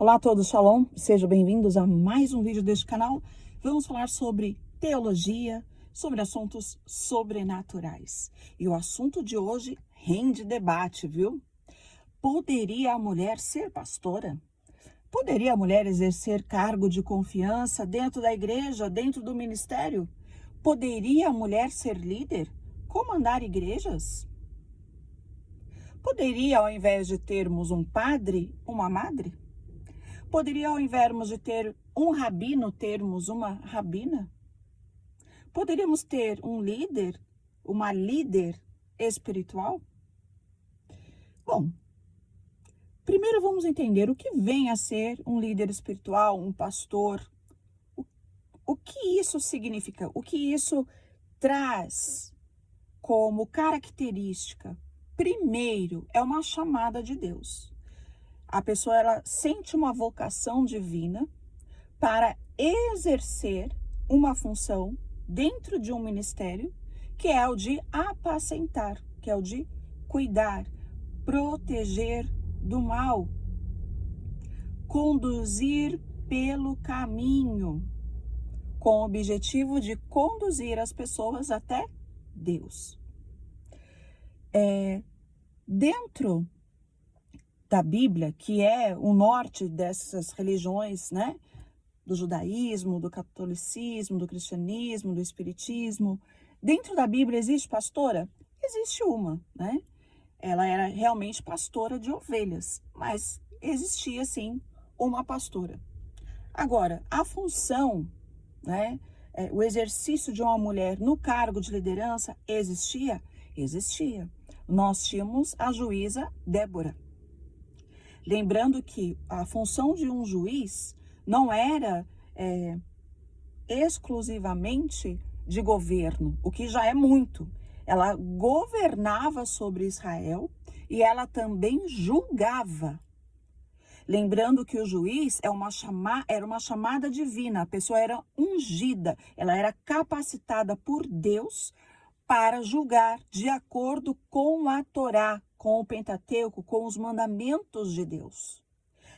Olá a todos, Shalom, sejam bem-vindos a mais um vídeo deste canal. Vamos falar sobre teologia, sobre assuntos sobrenaturais. E o assunto de hoje rende debate, viu? Poderia a mulher ser pastora? Poderia a mulher exercer cargo de confiança dentro da igreja, dentro do ministério? Poderia a mulher ser líder? Comandar igrejas? Poderia, ao invés de termos um padre, uma madre? Poderia, ao invés de ter um rabino, termos uma rabina? Poderíamos ter um líder, uma líder espiritual? Bom, primeiro vamos entender o que vem a ser um líder espiritual, um pastor. O que isso significa? O que isso traz como característica? Primeiro, é uma chamada de Deus. A pessoa ela sente uma vocação divina para exercer uma função dentro de um ministério, que é o de apacentar, que é o de cuidar, proteger do mal, conduzir pelo caminho, com o objetivo de conduzir as pessoas até Deus. Dentro da Bíblia, que é o norte dessas religiões, né? Do judaísmo, do catolicismo, do cristianismo, do espiritismo. Dentro da Bíblia existe pastora? Existe uma, né? Ela era realmente pastora de ovelhas, mas existia sim uma pastora. Agora, a função, né? O exercício de uma mulher no cargo de liderança existia? Existia. Nós tínhamos a juíza Débora. Lembrando que a função de um juiz não era exclusivamente de governo, o que já é muito. Ela governava sobre Israel e ela também julgava. Lembrando que o juiz era uma chamada divina, a pessoa era ungida, ela era capacitada por Deus para julgar de acordo com a Torá, com o Pentateuco, com os mandamentos de Deus.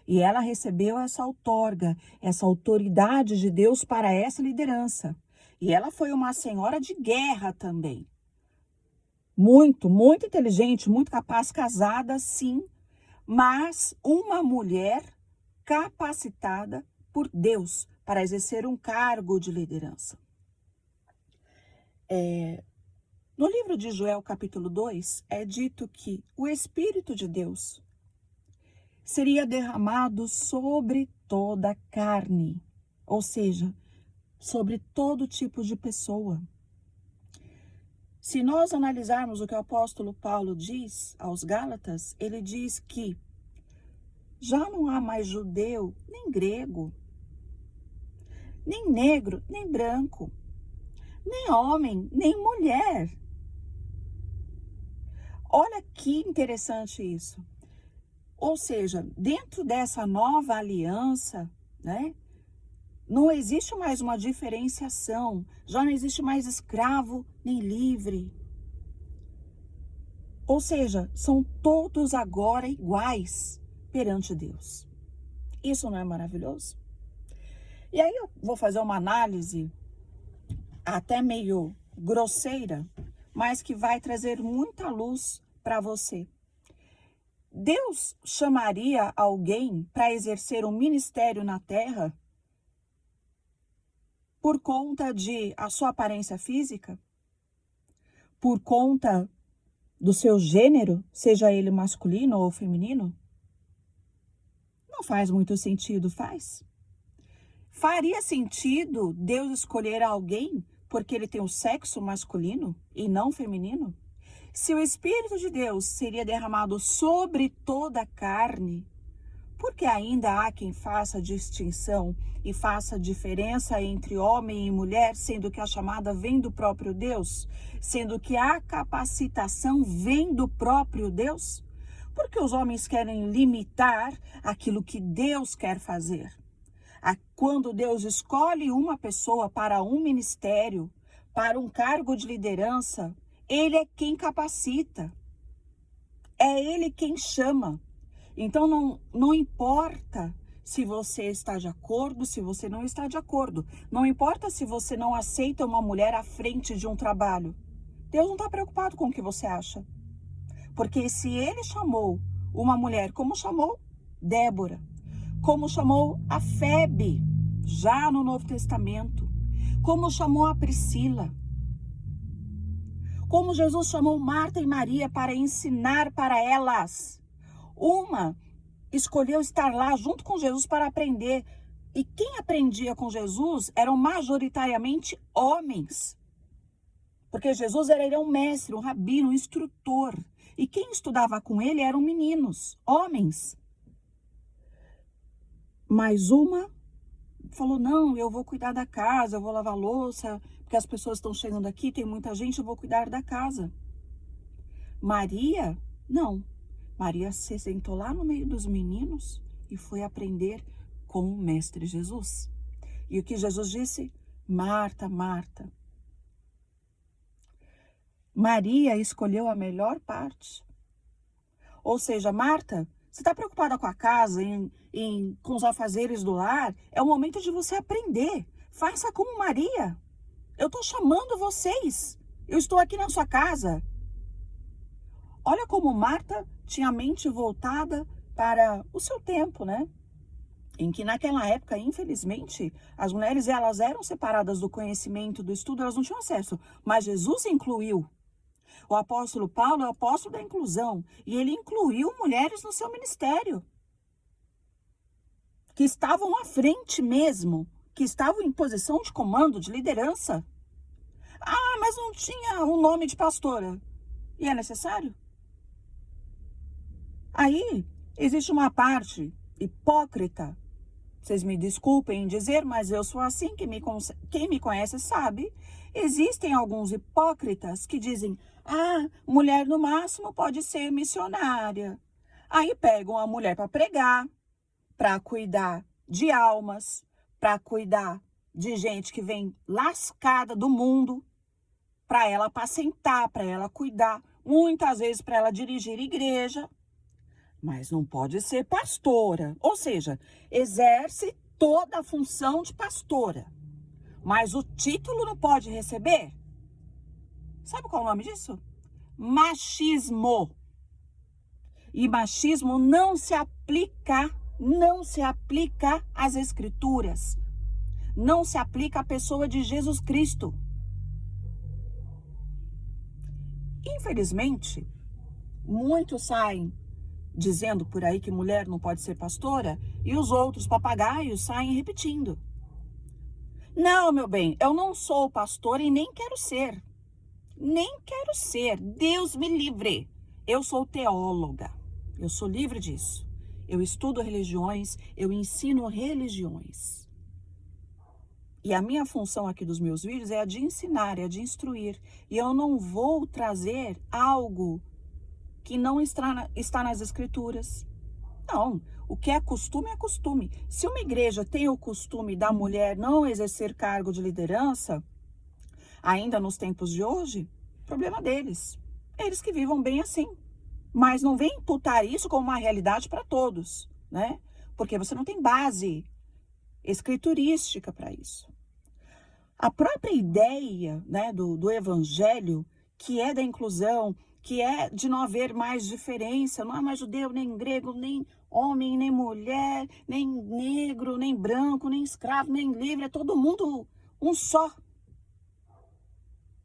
E ela recebeu essa outorga, essa autoridade de Deus para essa liderança. E ela foi uma senhora de guerra também. Muito inteligente, muito capaz, casada, sim, mas uma mulher capacitada por Deus para exercer um cargo de liderança. No livro de Joel, capítulo 2, é dito que o Espírito de Deus seria derramado sobre toda a carne, ou seja, sobre todo tipo de pessoa. Se nós analisarmos o que o apóstolo Paulo diz aos Gálatas, ele diz que já não há mais judeu, nem grego, nem negro, nem branco, nem homem, nem mulher. Olha que interessante isso. Ou seja, dentro dessa nova aliança, né, não existe mais uma diferenciação, já não existe mais escravo nem livre. Ou seja, são todos agora iguais perante Deus. Isso não é maravilhoso? E aí eu vou fazer uma análise até meio grosseira, mas que vai trazer muita luz para você. Deus chamaria alguém para exercer um ministério na terra por conta de a sua aparência física? Por conta do seu gênero, seja ele masculino ou feminino? Não faz muito sentido, faz? Faria sentido Deus escolher alguém porque ele tem o sexo masculino e não feminino? Se o Espírito de Deus seria derramado sobre toda a carne, porque ainda há quem faça distinção e faça diferença entre homem e mulher, sendo que a chamada vem do próprio Deus, sendo que a capacitação vem do próprio Deus? Porque os homens querem limitar aquilo que Deus quer fazer. Quando Deus escolhe uma pessoa para um ministério, para um cargo de liderança, Ele é quem capacita, é Ele quem chama. Então não importa se você está de acordo, se você não está de acordo. Não importa se você não aceita uma mulher à frente de um trabalho. Deus não está preocupado com o que você acha. Porque se ele chamou uma mulher, como chamou Débora, como chamou a Febe, já no Novo Testamento, como chamou a Priscila, como Jesus chamou Marta e Maria para ensinar para elas. Uma escolheu estar lá junto com Jesus para aprender. E quem aprendia com Jesus eram majoritariamente homens. Porque Jesus era um mestre, um rabino, um instrutor. E quem estudava com ele eram meninos, homens. Mas uma falou, não, eu vou cuidar da casa, eu vou lavar a louça, porque as pessoas estão chegando aqui, tem muita gente, eu vou cuidar da casa. Maria, não. Maria se sentou lá no meio dos meninos e foi aprender com o mestre Jesus. E o que Jesus disse? Marta, Marta. Maria escolheu a melhor parte. Ou seja, Marta, você está preocupada com a casa, com os afazeres do lar? É o momento de você aprender. Faça como Maria. Eu estou chamando vocês. Eu estou aqui na sua casa. Olha como Marta tinha a mente voltada para o seu tempo, né? Em que naquela época, infelizmente, as mulheres elas eram separadas do conhecimento, do estudo, elas não tinham acesso. Mas Jesus incluiu. O apóstolo Paulo é o apóstolo da inclusão. E ele incluiu mulheres no seu ministério. Que estavam à frente mesmo. Que estavam em posição de comando, de liderança. Ah, mas não tinha o nome de pastora. E é necessário? Aí, existe uma parte hipócrita. Vocês me desculpem em dizer, mas eu sou assim, quem me conhece sabe. Existem alguns hipócritas que dizem, ah, mulher no máximo pode ser missionária. Aí pegam a mulher para pregar, para cuidar de almas, para cuidar de gente que vem lascada do mundo, para ela apacentar, para ela cuidar, muitas vezes para ela dirigir igreja. Mas não pode ser pastora, ou seja, exerce toda a função de pastora, mas o título não pode receber. Sabe qual é o nome disso? Machismo. E machismo não se aplica às escrituras, não se aplica à pessoa de Jesus Cristo. Infelizmente, muitos saem dizendo por aí que mulher não pode ser pastora, e os outros papagaios saem repetindo. Não, meu bem, eu não sou pastora e nem quero ser. Nem quero ser. Deus me livre. Eu sou teóloga. Eu sou livre disso. Eu estudo religiões, eu ensino religiões. E a minha função aqui dos meus vídeos é a de ensinar, é a de instruir. E eu não vou trazer algo que não está nas escrituras. Não, o que é costume é costume. Se uma igreja tem o costume da mulher não exercer cargo de liderança, ainda nos tempos de hoje, problema deles. Eles que vivam bem assim. Mas não vem imputar isso como uma realidade para todos, né? Porque você não tem base escriturística para isso. A própria ideia, né, do evangelho, que é da inclusão, que é de não haver mais diferença, não há mais judeu, nem grego, nem homem, nem mulher, nem negro, nem branco, nem escravo, nem livre, é todo mundo um só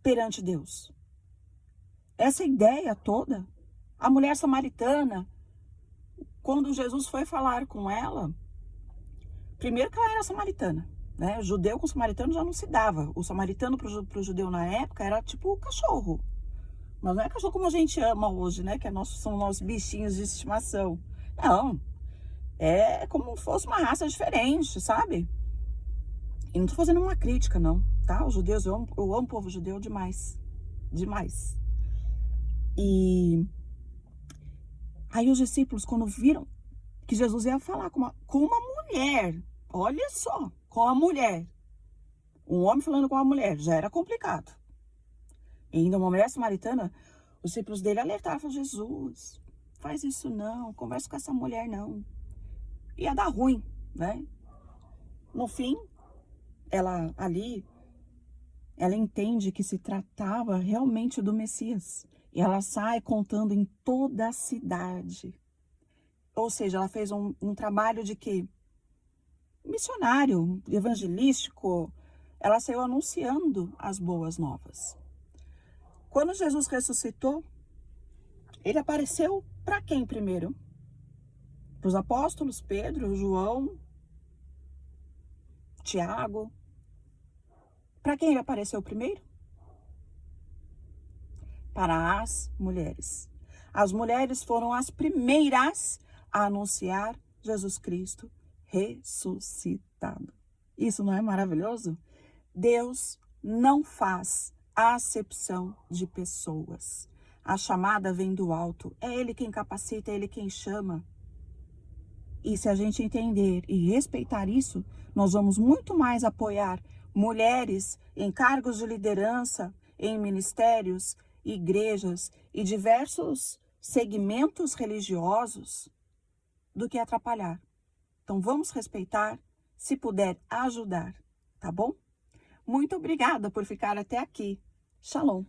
perante Deus. Essa ideia toda, a mulher samaritana, quando Jesus foi falar com ela, primeiro que ela era samaritana, né? O judeu com o samaritano já não se dava. O samaritano para o judeu na época era tipo o cachorro. Mas não é cachorro como a gente ama hoje, né? Que são nossos bichinhos de estimação. Não. É como se fosse uma raça diferente, sabe? E não tô fazendo uma crítica, não, tá? Os judeus, eu amo o povo judeu demais. Demais. E aí os discípulos, quando viram que Jesus ia falar com uma mulher, olha só, com a mulher. Um homem falando com uma mulher, já era complicado. E ainda uma mulher samaritana, os discípulos dele alertaram, falaram, Jesus, faz isso não, conversa com essa mulher não. Ia dar ruim, né? No fim, ela entende que se tratava realmente do Messias. E ela sai contando em toda a cidade. Ou seja, ela fez um trabalho de quê? Missionário, evangelístico. Ela saiu anunciando as boas novas. Quando Jesus ressuscitou, ele apareceu para quem primeiro? Para os apóstolos, Pedro, João, Tiago. Para quem ele apareceu primeiro? Para as mulheres. As mulheres foram as primeiras a anunciar Jesus Cristo ressuscitado. Isso não é maravilhoso? Deus não faz acepção de pessoas. A chamada vem do alto. É Ele quem capacita, é Ele quem chama. E se a gente entender e respeitar isso, nós vamos muito mais apoiar mulheres em cargos de liderança, em ministérios, igrejas e diversos segmentos religiosos do que atrapalhar. Então vamos respeitar, se puder ajudar, tá bom? Muito obrigada por ficar até aqui. Shalom.